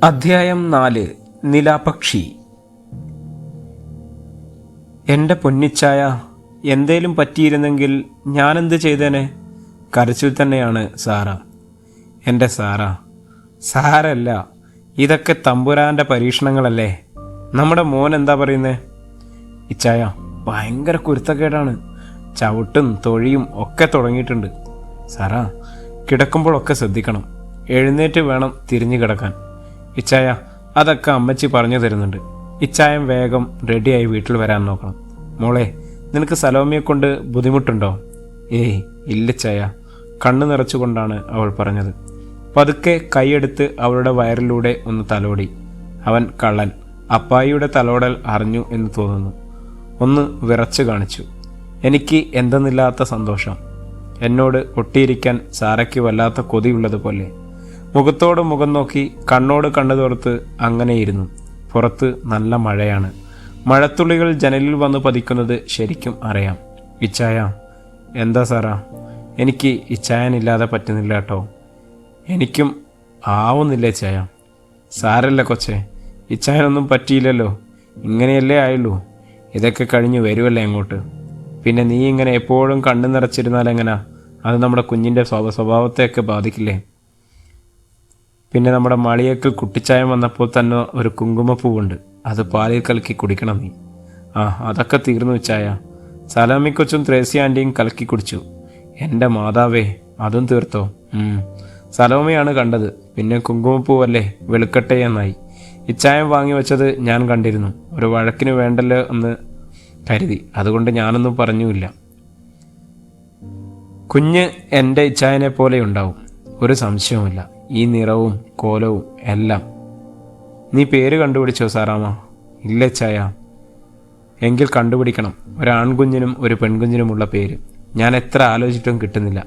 അധ്യായം 4. നിലാപക്ഷി. എൻ്റെ പൊന്നിച്ചായ, എന്തേലും പറ്റിയിരുന്നെങ്കിൽ ഞാനെന്ത് ചെയ്തേനെ? കരച്ചിൽ തന്നെയാണ് സാറ. എൻ്റെ സാറ, സാരല്ല, ഇതൊക്കെ തമ്പുരാൻ്റെ പരീക്ഷണങ്ങളല്ലേ. നമ്മുടെ മോൻ എന്താ പറയുന്നേ? ഇച്ചായ, ഭയങ്കര കുരുത്തക്കേടാണ്. ചവിട്ടും തൊഴിയും ഒക്കെ തുടങ്ങിയിട്ടുണ്ട്. സാറാ, കിടക്കുമ്പോഴൊക്കെ ശ്രദ്ധിക്കണം. എഴുന്നേറ്റ് വേണം തിരിഞ്ഞു കിടക്കാൻ. ഇച്ചായ, അതൊക്കെ അമ്മച്ചി പറഞ്ഞു തരുന്നുണ്ട്. ഇച്ചായം വേഗം റെഡിയായി വീട്ടിൽ വരാൻ നോക്കണം. മോളെ, നിനക്ക് സലോമിയെ കൊണ്ട് ബുദ്ധിമുട്ടുണ്ടോ? ഏയ് ഇല്ലച്ചായ, കണ്ണു നിറച്ചുകൊണ്ടാണ് അവൾ പറഞ്ഞത്. പതുക്കെ കൈയെടുത്ത് അവളുടെ വയറിലൂടെ ഒന്ന് തലോടി. അവൻ കള്ളൻ. അപ്പായിയുടെ തലോടൽ അറിഞ്ഞു എന്ന് തോന്നുന്നു. ഒന്ന് വിറച്ചു കാണിച്ചു. എനിക്ക് എന്തെന്നില്ലാത്ത സന്തോഷം. എന്നോട് ഒട്ടിയിരിക്കാൻ സാറയ്ക്ക് വല്ലാത്ത കൊതിയുള്ളതുപോലെ. മുഖത്തോട് മുഖം നോക്കി കണ്ണോട് കണ്ണു തോർത്ത് അങ്ങനെയിരുന്നു. പുറത്ത് നല്ല മഴയാണ്. മഴത്തുള്ളികൾ ജനലിൽ വന്ന് പതിക്കുന്നത് ശരിക്കും അറിയാം. ഇച്ചായ, എന്താ സാറാ? എനിക്ക് ഇച്ചായനില്ലാതെ പറ്റുന്നില്ല കേട്ടോ. എനിക്കും ആവുന്നില്ല ഇച്ചായ. സാരല്ല കൊച്ചേ, ഇച്ചായനൊന്നും പറ്റിയില്ലല്ലോ. ഇങ്ങനെയല്ലേ ആയുള്ളൂ. ഇതൊക്കെ കഴിഞ്ഞ് വരുമല്ലേ അങ്ങോട്ട്. പിന്നെ നീ ഇങ്ങനെ എപ്പോഴും കണ്ണു നിറച്ചിരുന്നാൽ എങ്ങനാ? അത് നമ്മുടെ കുഞ്ഞിൻ്റെ സ്വഭാവത്തെയൊക്കെ ബാധിക്കില്ലേ? പിന്നെ നമ്മുടെ മാളിയേക്കൽ കുട്ടിച്ചായം വന്നപ്പോൾ തന്നെ ഒരു കുങ്കുമപ്പൂവുണ്ട്. അത് പാലിൽ കലക്കി കുടിക്കണം നീ. അതൊക്കെ തീർന്നു വെച്ചായ. സലാമിക്കൊച്ചും ത്രേസ്യ ആൻറ്റിയും കലക്കി കുടിച്ചു. എൻ്റെ മാതാവേ, അതും തീർത്തോ? സലോമയാണ് കണ്ടത്. പിന്നെ കുങ്കുമപ്പൂവല്ലേ, വെളുക്കട്ടെ എന്നായി. ഇച്ചായം വാങ്ങി വെച്ചത് ഞാൻ കണ്ടിരുന്നു. ഒരു വഴക്കിന് വേണ്ടല്ലോ എന്ന് കരുതി. അതുകൊണ്ട് ഞാനൊന്നും പറഞ്ഞുമില്ല. കുഞ്ഞ് എൻ്റെ ഇച്ചായനെ പോലെ ഉണ്ടാവും, ഒരു സംശയവുമില്ല. ഈ നിറവും കോലവും എല്ലാം. നീ പേര് കണ്ടുപിടിച്ചോ സാറാമ്മ? ഇല്ല ചായ. എങ്കിൽ കണ്ടുപിടിക്കണം. ഒരു ആൺകുഞ്ഞിനും ഒരു പെൺകുഞ്ഞിനുമുള്ള പേര്. ഞാൻ എത്ര ആലോചിച്ചിട്ടും കിട്ടുന്നില്ല.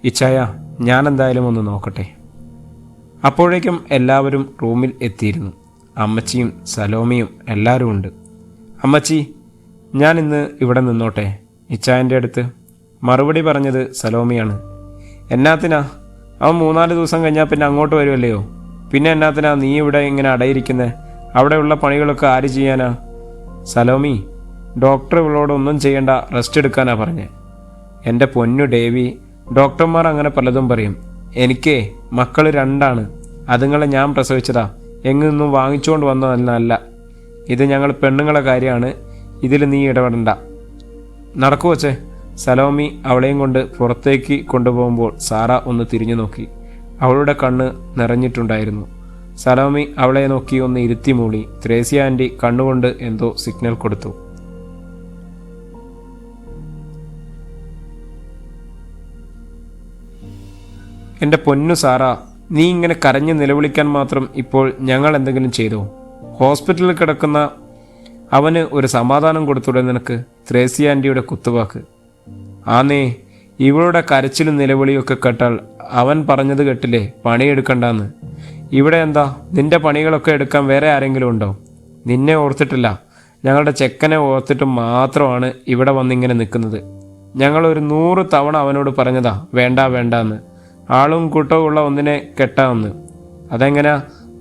ഇച്ചായ, ഞാൻ എന്തായാലും ഒന്ന് നോക്കട്ടെ. അപ്പോഴേക്കും എല്ലാവരും റൂമിൽ എത്തിയിരുന്നു. അമ്മച്ചിയും സലോമിയും എല്ലാവരും ഉണ്ട്. അമ്മച്ചി, ഞാൻ ഇന്ന് ഇവിടെ നിന്നോട്ടെ ഇച്ചായൻ്റെ അടുത്ത്? മറുപടി പറഞ്ഞത് സലോമിയാണ്. എന്നാത്തിനാ? അവൻ 3-4 ദിവസം കഴിഞ്ഞാൽ പിന്നെ അങ്ങോട്ട് വരുമല്ലയോ. പിന്നെ എന്നാത്തിനാ നീ ഇവിടെ ഇങ്ങനെ അടയിരിക്കുന്നത്? അവിടെയുള്ള പണികളൊക്കെ ആര് ചെയ്യാനാ? സലോമി, ഡോക്ടർ ഇവളോട് ഒന്നും ചെയ്യണ്ട, റെസ്റ്റ് എടുക്കാനാ പറഞ്ഞേ. എൻ്റെ പൊന്നു ഡേവി, ഡോക്ടർമാർ അങ്ങനെ പലതും പറയും. എനിക്കേ മക്കൾ 2 അതുങ്ങളെ ഞാൻ പ്രസവിച്ചതാ. എങ്ങൊന്നും വാങ്ങിച്ചുകൊണ്ട് വന്നതല്ല. ഇത് ഞങ്ങൾ പെണ്ണുങ്ങളെ കാര്യമാണ്. ഇതിൽ നീ ഇടപെടണ്ട. നടക്കു വച്ചേ. സലോമി അവളെയും കൊണ്ട് പുറത്തേക്ക് കൊണ്ടുപോകുമ്പോൾ സാറ ഒന്ന് തിരിഞ്ഞു നോക്കി. അവളുടെ കണ്ണ് നിറഞ്ഞിട്ടുണ്ടായിരുന്നു. സലോമി അവളെ നോക്കി ഒന്ന് ഇരുത്തി മൂളി. ത്രേസ്യ ആൻറ്റി കണ്ണുകൊണ്ട് എന്തോ സിഗ്നൽ കൊടുത്തു. എൻ്റെ പൊന്നു സാറ, നീ ഇങ്ങനെ കരഞ്ഞ് നിലവിളിക്കാൻ മാത്രം ഇപ്പോൾ ഞങ്ങൾ എന്തെങ്കിലും ചെയ്തോ? ഹോസ്പിറ്റലിൽ കിടക്കുന്ന അവന് ഒരു സമാധാനം കൊടുത്തൂടെ നിനക്ക്? ത്രേസ്യ ആൻറ്റിയുടെ കുത്തുവാക്ക്. ആന്നേ, ഇവളുടെ കരച്ചിലും നിലവിളിയൊക്കെ കേട്ടാൽ അവൻ പറഞ്ഞത് കേട്ടില്ലേ, പണിയെടുക്കണ്ടെന്ന്. ഇവിടെ എന്താ, നിന്റെ പണികളൊക്കെ എടുക്കാൻ വേറെ ആരെങ്കിലും ഉണ്ടോ? നിന്നെ ഓർത്തിട്ടില്ല, ഞങ്ങളുടെ ചെക്കനെ ഓർത്തിട്ട് മാത്രമാണ് ഇവിടെ വന്നിങ്ങനെ നിൽക്കുന്നത്. ഞങ്ങളൊരു 100 തവണ അവനോട് പറഞ്ഞതാ വേണ്ടാന്ന്. ആളും കൂട്ടവും ഉള്ള ഒന്നിനെ കെട്ടാമെന്ന്. അതെങ്ങനാ,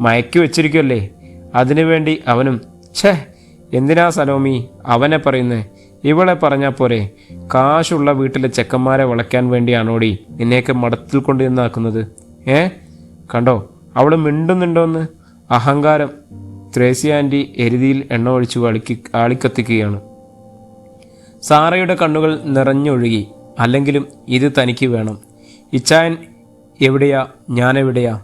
മയക്കി വെച്ചിരിക്കുമല്ലേ. അതിനുവേണ്ടി അവനും. ഛേ, എന്തിനാ സലോമി അവനെ പറയുന്നേ? ഇവളെ പറഞ്ഞാൽ പോരെ? കാശുള്ള വീട്ടിലെ ചെക്കന്മാരെ വളയ്ക്കാൻ വേണ്ടിയാണോടി നിന്നെയൊക്കെ മടത്തിൽ കൊണ്ട് നിന്നാക്കുന്നത്? കണ്ടോ അവൾ മിണ്ടുന്നുണ്ടോന്ന്? അഹങ്കാരം. ത്രേസ്യ ആൻറ്റി എരുതിയിൽ എണ്ണ ഒഴിച്ചു ആളിക്കത്തിക്കുകയാണ്. സാറയുടെ കണ്ണുകൾ നിറഞ്ഞൊഴുകി. അല്ലെങ്കിലും ഇത് തനിക്ക് വേണം. ഇച്ചായൻ എവിടെയാ? ഞാനെവിടെയാ?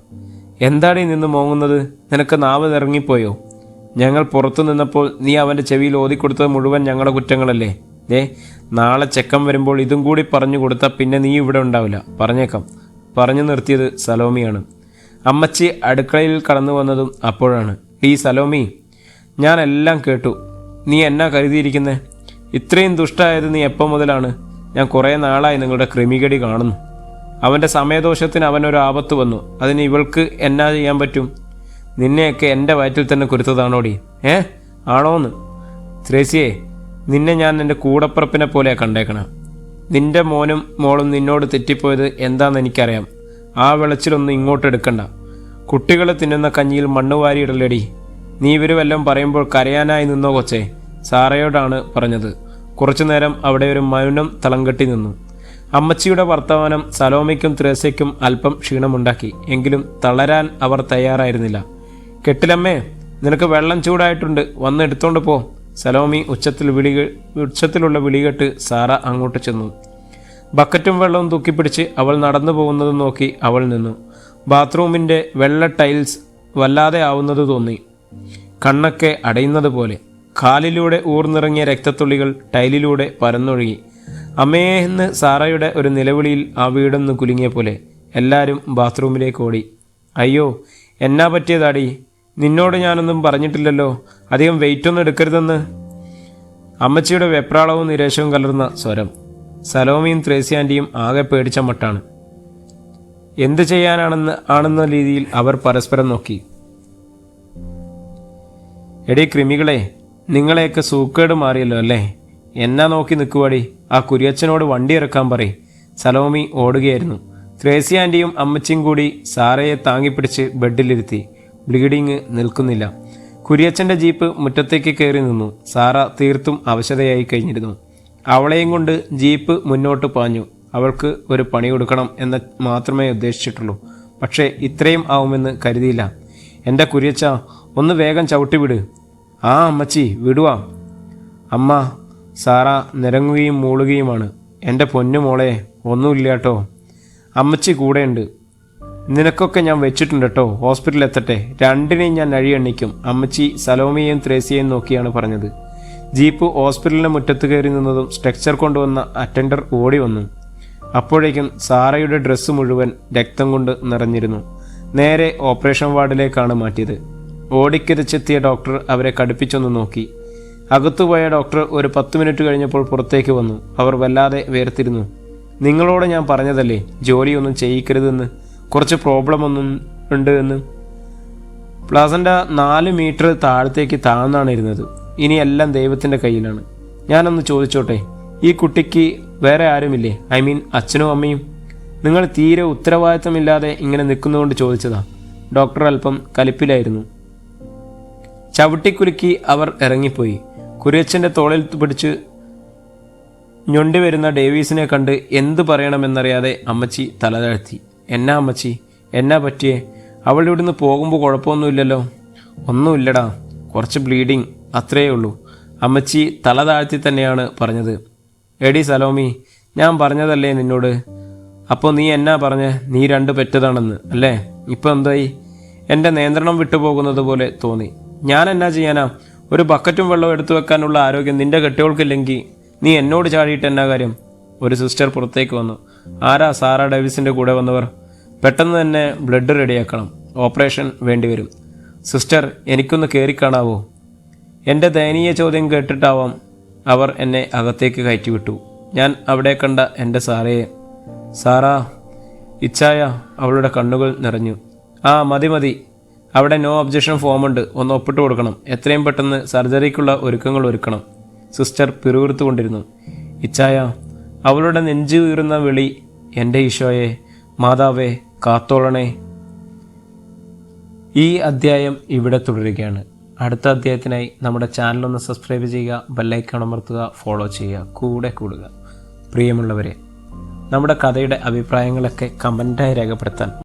എന്താടി നിന്ന് മോങ്ങുന്നത്? നിനക്ക് നാവ് ഇറങ്ങിപ്പോയോ? ഞങ്ങൾ പുറത്തു നിന്നപ്പോൾ നീ അവൻ്റെ ചെവിയിൽ ഓതിക്കൊടുത്തത് മുഴുവൻ ഞങ്ങളുടെ കുറ്റങ്ങളല്ലേ? നാളെ ചെക്കൻ വരുമ്പോൾ ഇതും കൂടി പറഞ്ഞു കൊടുത്താൽ പിന്നെ നീ ഇവിടെ ഉണ്ടാവില്ല, പറഞ്ഞേക്കാം. പറഞ്ഞു നിർത്തിയത് സലോമിയാണ്. അമ്മച്ചി അടുക്കളയിൽ കടന്നു വന്നതും അപ്പോഴാണ്. ഈ സലോമി, ഞാൻ എല്ലാം കേട്ടു. നീ എന്നാ കരുതിയിരിക്കുന്നേ? ഇത്രയും ദുഷ്ടമായത് നീ എപ്പോൾ മുതലാണ്? ഞാൻ കുറേ നാളായി നിങ്ങളുടെ ക്രിമികടി കാണുന്നു. അവൻ്റെ സമയദോഷത്തിന് അവനൊരു ആപത്ത് വന്നു. അതിന് ഇവൾക്ക് എന്നാ ചെയ്യാൻ പറ്റും? നിന്നെയൊക്കെ എൻ്റെ വയറ്റിൽ തന്നെ കുരുത്തതാണോടി? ആണോന്ന്? ത്രേസ്യേ, നിന്നെ ഞാൻ എൻ്റെ കൂടപ്പുറപ്പിനെ പോലെയാണ് കണ്ടേക്കണം. നിന്റെ മോനും മോളും നിന്നോട് തെറ്റിപ്പോയത് എന്താണെന്ന് എനിക്കറിയാം. ആ വിളച്ചിലൊന്നും ഇങ്ങോട്ട് എടുക്കണ്ട. കുട്ടികൾ തിന്നുന്ന കഞ്ഞിയിൽ മണ്ണ് വാരിയിടലടി. നീ ഇവർ വല്ലതും പറയുമ്പോൾ കരയാനായി നിന്നോ കൊച്ചേ? സാറയോടാണ് പറഞ്ഞത്. കുറച്ചുനേരം അവിടെ ഒരു മൗനം തളം കെട്ടി നിന്നു. അമ്മച്ചിയുടെ വർത്തമാനം സലോമിക്കും ത്രേസ്യയ്ക്കും അല്പം ക്ഷീണമുണ്ടാക്കി. എങ്കിലും തളരാൻ അവർ തയ്യാറായിരുന്നില്ല. കെട്ടിലമ്മേ, നിനക്ക് വെള്ളം ചൂടായിട്ടുണ്ട്, വന്ന് എടുത്തോണ്ട് പോ. സലോമി ഉച്ചത്തിലുള്ള വിളികെട്ട് സാറ അങ്ങോട്ട് ചെന്നു. ബക്കറ്റും വെള്ളവും തൂക്കിപ്പിടിച്ച് അവൾ നടന്നു പോകുന്നത് നോക്കി അവൾ നിന്നു. ബാത്റൂമിൻ്റെ വെള്ള ടൈൽസ് വല്ലാതെ ആവുന്നത് തോന്നി. കണ്ണൊക്കെ അടയുന്നത് പോലെ. കാലിലൂടെ ഊർന്നിറങ്ങിയ രക്തത്തുള്ളികൾ ടൈലിലൂടെ പരന്നൊഴുകി. അമ്മേന്ന് സാറയുടെ ഒരു നിലവിളിയിൽ ആ വീടൊന്ന് കുലുങ്ങിയ പോലെ എല്ലാവരും ബാത്റൂമിലേക്ക് ഓടി. അയ്യോ, എന്നാ പറ്റിയതാടി? നിന്നോട് ഞാനൊന്നും പറഞ്ഞിട്ടില്ലല്ലോ, അധികം വെയിറ്റൊന്നും എടുക്കരുതെന്ന്. അമ്മച്ചിയുടെ വെപ്രാളവും നിരാശവും കലർന്ന സ്വരം. സലോമിയും ത്രേസ്യാൻ്റിയും ആകെ പേടിച്ച മട്ടാണ്. എന്ത് ചെയ്യാനാണെന്ന രീതിയിൽ അവർ പരസ്പരം നോക്കി. എടീ കൃമികളെ, നിങ്ങളെയൊക്കെ സൂക്കേട് മാറിയല്ലോ അല്ലേ? എന്നാ നോക്കി നിൽക്കുവാടി? ആ കുര്യച്ചനോട് വണ്ടി ഇറക്കാൻ പറയും. സലോമി ഓടുകയായിരുന്നു. ത്രേസ്യാൻ്റിയും അമ്മച്ചിയും കൂടി സാറയെ താങ്ങിപ്പിടിച്ച് ബെഡിലിരുത്തി. ബ്ലീഡിങ് നിൽക്കുന്നില്ല. കുര്യച്ചൻ്റെ ജീപ്പ് മുറ്റത്തേക്ക് കയറി നിന്നു. സാറ തീർത്തും അവശതയായി കഴിഞ്ഞിരുന്നു. അവളെയും കൊണ്ട് ജീപ്പ് മുന്നോട്ട് പാഞ്ഞു. അവൾക്ക് ഒരു പണി കൊടുക്കണം എന്ന് മാത്രമേ ഉദ്ദേശിച്ചിട്ടുള്ളൂ. പക്ഷേ ഇത്രയും ആവുമെന്ന് കരുതിയില്ല. എൻ്റെ കുര്യച്ച, ഒന്ന് വേഗം ചവിട്ടിവിട്. ആ അമ്മച്ചി, വിടുവാ. അമ്മ. സാറ നിരങ്ങുകയും മൂളുകയുമാണ്. എൻ്റെ പൊന്നു മോളെ, ഒന്നുമില്ല കേട്ടോ, അമ്മച്ചി കൂടെയുണ്ട്. നിനക്കൊക്കെ ഞാൻ വെച്ചിട്ടുണ്ട് കേട്ടോ. ഹോസ്പിറ്റലിൽ എത്തട്ടെ, രണ്ടിനെയും ഞാൻ അഴിയെണ്ണിക്കും. അമ്മച്ചി സലോമിയെയും ത്രേസ്യയെയും നോക്കിയാണ് പറഞ്ഞത്. ജീപ്പ് ഹോസ്പിറ്റലിൻ്റെ മുറ്റത്ത് കയറി നിന്നതും സ്ട്രക്ചർ കൊണ്ടുവന്ന അറ്റൻഡർ ഓടി വന്നു. അപ്പോഴേക്കും സാറയുടെ ഡ്രസ്സ് മുഴുവൻ രക്തം കൊണ്ട് നിറഞ്ഞിരുന്നു. നേരെ ഓപ്പറേഷൻ വാർഡിലേക്കാണ് മാറ്റിയത്. ഓടിക്കിതച്ചെത്തിയ ഡോക്ടർ അവരെ കടുപ്പിച്ചൊന്ന് നോക്കി. അകത്തുപോയ ഡോക്ടർ ഒരു 10 മിനിറ്റ് കഴിഞ്ഞപ്പോൾ പുറത്തേക്ക് വന്നു. അവർ വല്ലാതെ വേർത്തിരുന്നു. നിങ്ങളോട് ഞാൻ പറഞ്ഞതല്ലേ ജോലിയൊന്നും ചെയ്യിക്കരുതെന്ന്, കുറച്ച് പ്രോബ്ലം ഒന്നും ഉണ്ട് എന്ന്. പ്ലാസൻ്റ 4 മീറ്റർ താഴത്തേക്ക് താഴ്ന്നാണ് ഇരുന്നത്. ഇനി എല്ലാം ദൈവത്തിൻ്റെ കയ്യിലാണ്. ഞാനൊന്ന് ചോദിച്ചോട്ടെ, ഈ കുട്ടിക്ക് വേറെ ആരുമില്ലേ? ഐ മീൻ അച്ഛനും അമ്മയും? നിങ്ങൾ തീരെ ഉത്തരവാദിത്തമില്ലാതെ ഇങ്ങനെ നിൽക്കുന്നതുകൊണ്ട് ചോദിച്ചതാ. ഡോക്ടർ അല്പം കലിപ്പിലായിരുന്നു. ചവിട്ടിക്കുലുക്കി അവർ ഇറങ്ങിപ്പോയി. കുര്യച്ചൻ്റെ തോളിൽ പിടിച്ച് ഞൊണ്ടി വരുന്ന ഡേവീസിനെ കണ്ട് എന്തു പറയണമെന്നറിയാതെ അമ്മച്ചി തലതാഴ്ത്തി. എന്നാ അമ്മച്ചി, എന്നാ പറ്റിയേ? അവൾ ഇവിടുന്ന് പോകുമ്പോൾ കുഴപ്പമൊന്നുമില്ലല്ലോ? ഒന്നുമില്ലടാ, കുറച്ച് ബ്ലീഡിങ്, അത്രയേ ഉള്ളൂ. അമ്മച്ചി തല താഴ്ത്തി തന്നെയാണ് പറഞ്ഞത്. എടി സലോമി, ഞാൻ പറഞ്ഞതല്ലേ നിന്നോട്? അപ്പോൾ നീ എന്നാ പറഞ്ഞേ? നീ 2 പെറ്റതാണെന്ന് അല്ലേ? ഇപ്പോൾ എന്തായി? എൻ്റെ നിയന്ത്രണം വിട്ടുപോകുന്നത് പോലെ തോന്നി. ഞാൻ എന്നാ ചെയ്യാനാ? ഒരു ബക്കറ്റും വെള്ളവും എടുത്തു വെക്കാനുള്ള ആരോഗ്യം നിന്റെ കെട്ടിയോൾക്കില്ലെങ്കിൽ നീ എന്നോട് ചാടിയിട്ട് എന്നാ കാര്യം? ഒരു സിസ്റ്റർ പുറത്തേക്ക് വന്നു. ആരാ? സാറ ഡേവിസിൻ്റെ കൂടെ വന്നവർ. പെട്ടെന്ന് തന്നെ ബ്ലഡ് റെഡിയാക്കണം, ഓപ്പറേഷൻ വേണ്ടിവരും. സിസ്റ്റർ, എനിക്കൊന്ന് കയറിക്കാണാവോ? എൻ്റെ ദയനീയ ചോദ്യം കേട്ടിട്ടാവാം അവർ എന്നെ അകത്തേക്ക് കയറ്റിവിട്ടു. ഞാൻ അവിടെ കണ്ട എൻ്റെ സാറയെ. സാറാ, ഇച്ഛായ. അവളുടെ കണ്ണുകൾ നിറഞ്ഞു. ആ മതി, അവിടെ നോ ഒബ്ജക്ഷൻ ഫോമുണ്ട്, ഒന്ന് ഒപ്പിട്ട് കൊടുക്കണം. എത്രയും പെട്ടെന്ന് സർജറിക്കുള്ള ഒരുക്കങ്ങൾ ഒരുക്കണം. സിസ്റ്റർ പിറുവിറുത്തുകൊണ്ടിരുന്നു. ഇച്ഛായ. അവളുടെ നെഞ്ചു വീറുന്ന വിളി. എൻ്റെ ഈശോയെ, മാതാവേ, കാത്തോളണേ. ഈ അധ്യായം ഇവിടെ തുടരുകയാണ്. അടുത്ത അധ്യായത്തിനായി നമ്മുടെ ചാനലൊന്ന് സബ്സ്ക്രൈബ് ചെയ്യുക, ബെല്ലൈക്കൺ അമർത്തുക, ഫോളോ ചെയ്യുക, കൂടെ കൂടുക. പ്രിയമുള്ളവരെ, നമ്മുടെ കഥയുടെ അഭിപ്രായങ്ങളൊക്കെ കമൻറ്റായി രേഖപ്പെടുത്താൻ